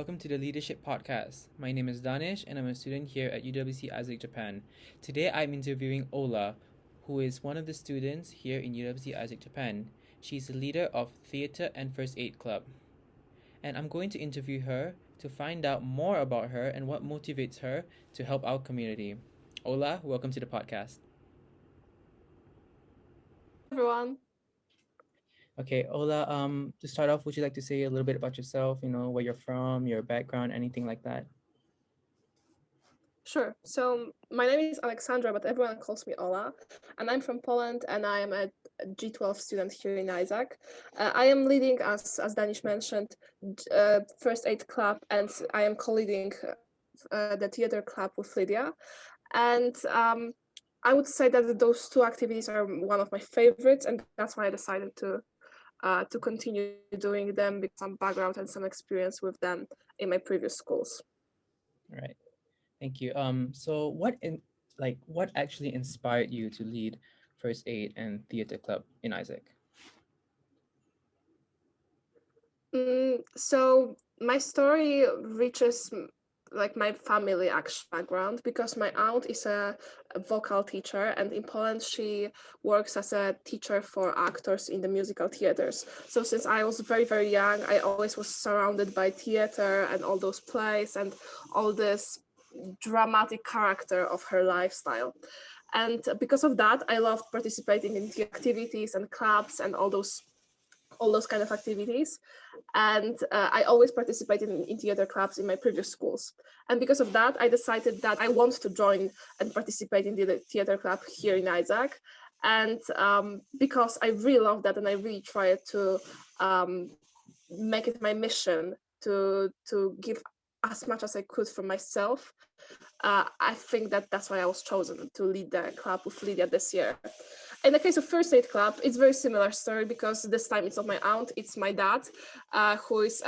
welcome to the Leadership Podcast. My name is Danish and I'm a student here at UWC ISAK Japan. Today I'm interviewing Ola, who is one of the students here in UWC ISAK Japan. She's the leader of Theatre and First Aid Club. And I'm going to interview her to find out more about her and what motivates her to help our community. Ola, welcome to the podcast. Everyone. Okay, Ola, to start off, would you like to say a little bit about yourself, where you're from, your background, anything like that? Sure. So my name is Alexandra, but everyone calls me Ola, and I'm from Poland, and I am a G12 student here in ISAK. I am leading, as Danish mentioned, First Aid Club, and I am co-leading the theater club with Lydia. And I would say that those two activities are one of my favorites, and that's why I decided to continue doing them with some background and some experience with them in my previous schools. All right. Thank you. So what actually inspired you to lead First Aid and Theatre Club in ISAK? So my story reaches like my family actual background, because my aunt is a vocal teacher, and in Poland she works as a teacher for actors in the musical theaters. So since I was very, very young, I always was surrounded by theater and all those plays and all this dramatic character of her lifestyle. And because of that, I loved participating in the activities and clubs and all those kind of activities. And I always participated in theater clubs in my previous schools. And because of that, I decided that I want to join and participate in the theater club here in ISAK. And because I really love that, and I really tried to make it my mission to give as much as I could for myself. I think that that's why I was chosen to lead the club with Lydia this year. In the case of First Aid Club, it's very similar story, because this time it's not my aunt, it's my dad, who is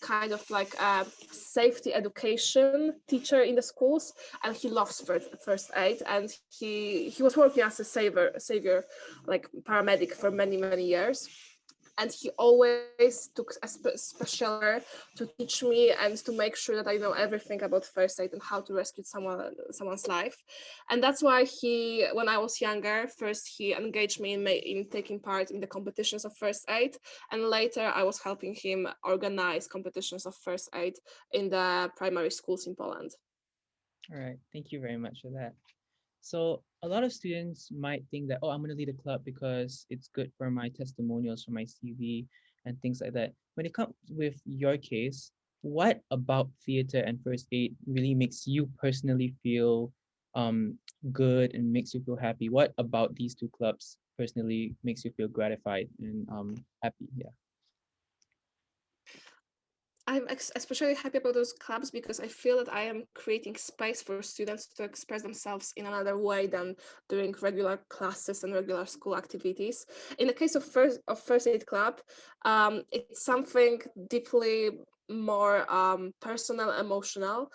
kind of like a safety education teacher in the schools, and he loves first aid, and he was working as a savior, like paramedic for many, many years. And he always took a special care to teach me and to make sure that I know everything about first aid and how to rescue someone's life. And that's why when I was younger, first he engaged me in taking part in the competitions of first aid, and later I was helping him organize competitions of first aid in the primary schools in Poland. All right. Thank you very much for that. So a lot of students might think that, oh, I'm going to lead a club because it's good for my testimonials, for my CV, and things like that. When it comes with your case, what about theater and first aid really makes you personally feel good and makes you feel happy? What about these two clubs personally makes you feel gratified and happy? Yeah. I'm especially happy about those clubs because I feel that I am creating space for students to express themselves in another way than during regular classes and regular school activities. In the case of First Aid Club, it's something deeply more personal, emotional,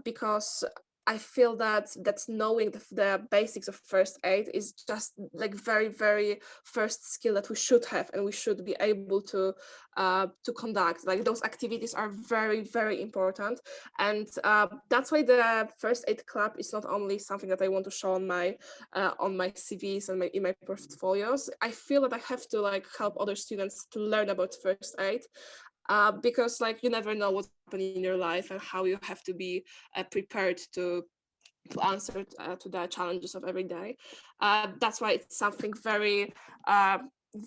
because I feel that knowing the basics of first aid is just like very, very first skill that we should have and we should be able to conduct. Like those activities are very, very important, and that's why the First Aid Club is not only something that I want to show on my CVs and in my portfolios. I feel that I have to like help other students to learn about first aid, because like you never know what's happening in your life and how you have to be prepared to answer to the challenges of every day. That's why it's something very,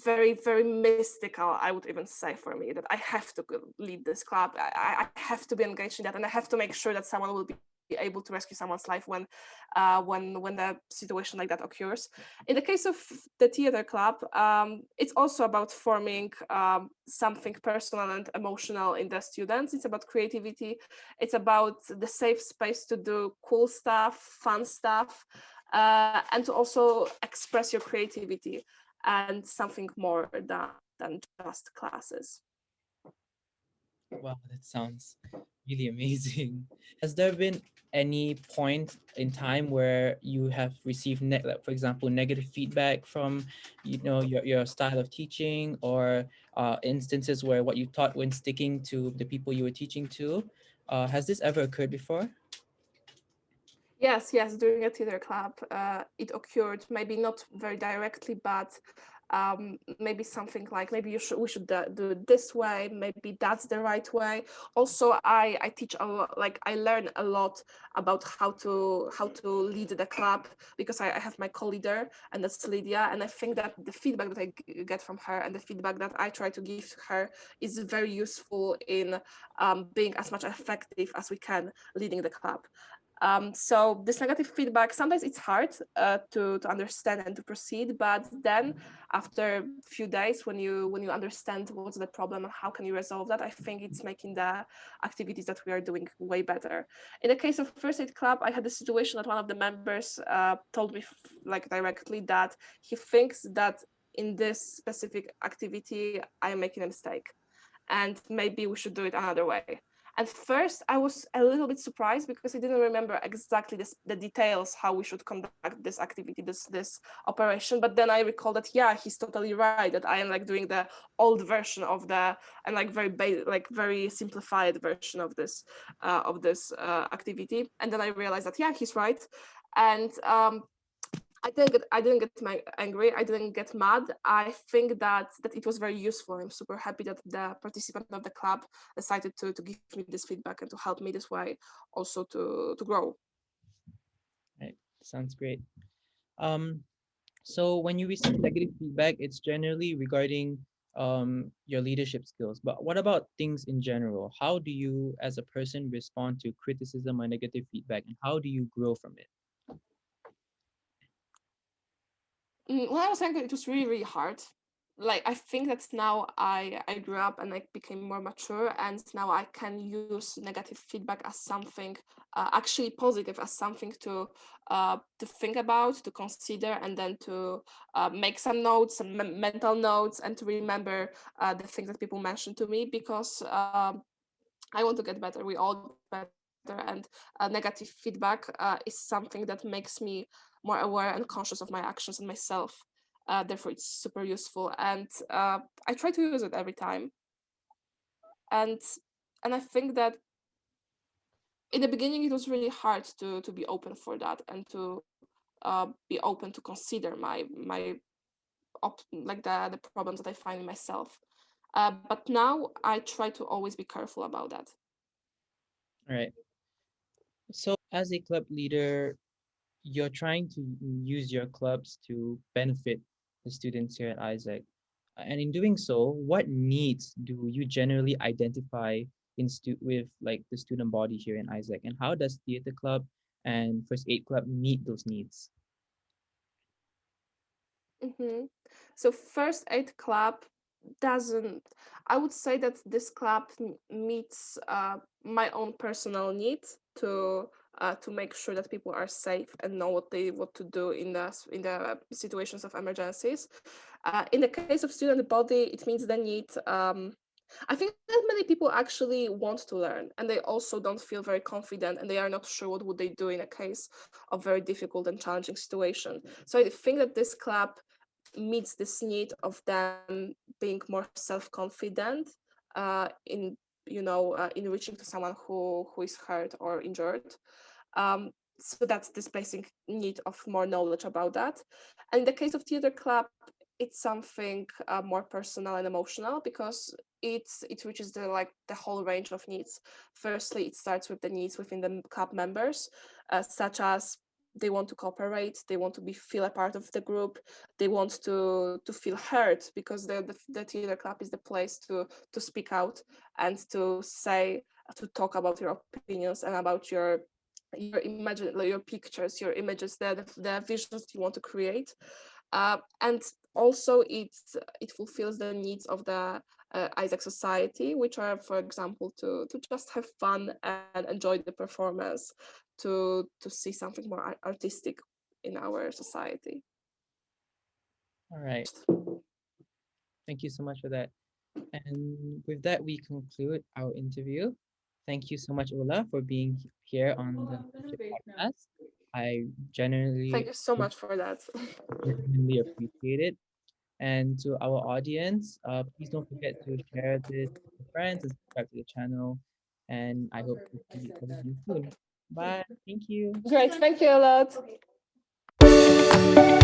very, very mystical, I would even say, for me, that I have to lead this club. I have to be engaged in that, and I have to make sure that someone will be able to rescue someone's life when the situation like that occurs. In the case of the theater club, it's also about forming something personal and emotional in the students. It's about creativity. It's about the safe space to do cool stuff, fun stuff, and to also express your creativity and something more than just classes. Wow, that sounds really amazing. Has there been any point in time where you have received, like, for example, negative feedback from, your style of teaching, or instances where what you taught when sticking to the people you were teaching to? Has this ever occurred before? Yes, yes, during a theater club, it occurred. Maybe not very directly, but maybe something like maybe we should do it this way. Maybe that's the right way. Also, I teach a lot. Like I learn a lot about how to lead the club because I have my co-leader, and that's Lydia. And I think that the feedback that I get from her and the feedback that I try to give to her is very useful in being as much effective as we can leading the club. So this negative feedback, sometimes it's hard to understand and to proceed, but then after a few days, when you understand what's the problem and how can you resolve that, I think it's making the activities that we are doing way better. In the case of First Aid Club, I had a situation that one of the members told me like directly that he thinks that in this specific activity I am making a mistake and maybe we should do it another way. At first, I was a little bit surprised because I didn't remember exactly the details how we should conduct this activity, this operation. But then I recall that yeah, he's totally right that I am like doing the old version of the and like very simplified version of this activity. And then I realized that yeah, he's right. And I didn't get angry. I didn't get mad. I think that it was very useful. I'm super happy that the participant of the club decided to give me this feedback and to help me this way also to grow. Right. Sounds great. Um, so when you receive negative feedback, it's generally regarding your leadership skills. But what about things in general? How do you, as a person, respond to criticism or negative feedback, and how do you grow from it? When I was younger, it was really, really hard. Like I think that now I grew up and I became more mature, and now I can use negative feedback as something actually positive, as something to think about, to consider, and then to make some notes, some mental notes, and to remember the things that people mentioned to me because I want to get better. We all get better, and negative feedback is something that makes me more aware and conscious of my actions and myself. Therefore, it's super useful, and I try to use it every time. And I think that in the beginning it was really hard to be open for that and to be open to consider like the problems that I find in myself. But now I try to always be careful about that. All right. So as a club leader, you're trying to use your clubs to benefit the students here at Isaac. And in doing so, what needs do you generally identify with like the student body here in Isaac? And how does theater club and first aid club meet those needs? hmm So First Aid Club doesn't. I would say that this club meets my own personal need to make sure that people are safe and know what to do in the situations of emergencies. In the case of student body, it means the need. I think that many people actually want to learn, and they also don't feel very confident, and they are not sure what would they do in a case of very difficult and challenging situation. So I think that this club meets this need of them being more self-confident in in reaching to someone who is hurt or injured. So that's this basic need of more knowledge about that. And in the case of theater club, it's something more personal and emotional because it reaches the whole range of needs. Firstly, it starts with the needs within the club members, such as they want to cooperate, they want to feel a part of the group, they want to feel heard because the theater club is the place to speak out and to say to talk about your opinions and about your pictures, your images, the visions you want to create, and also it fulfills the needs of the Isaac Society, which are, for example, to just have fun and enjoy the performance, to see something more artistic in our society. All right. Thank you so much for that. And with that, we conclude our interview. Thank you so much, Ola, for being here on the Friendship podcast. I Thank genuinely, you so much for that. genuinely appreciate it. And to our audience, please don't forget to share this with your friends and subscribe to the channel. And I hope to see all of you soon. Bye. Thank you. Great, thank you a lot.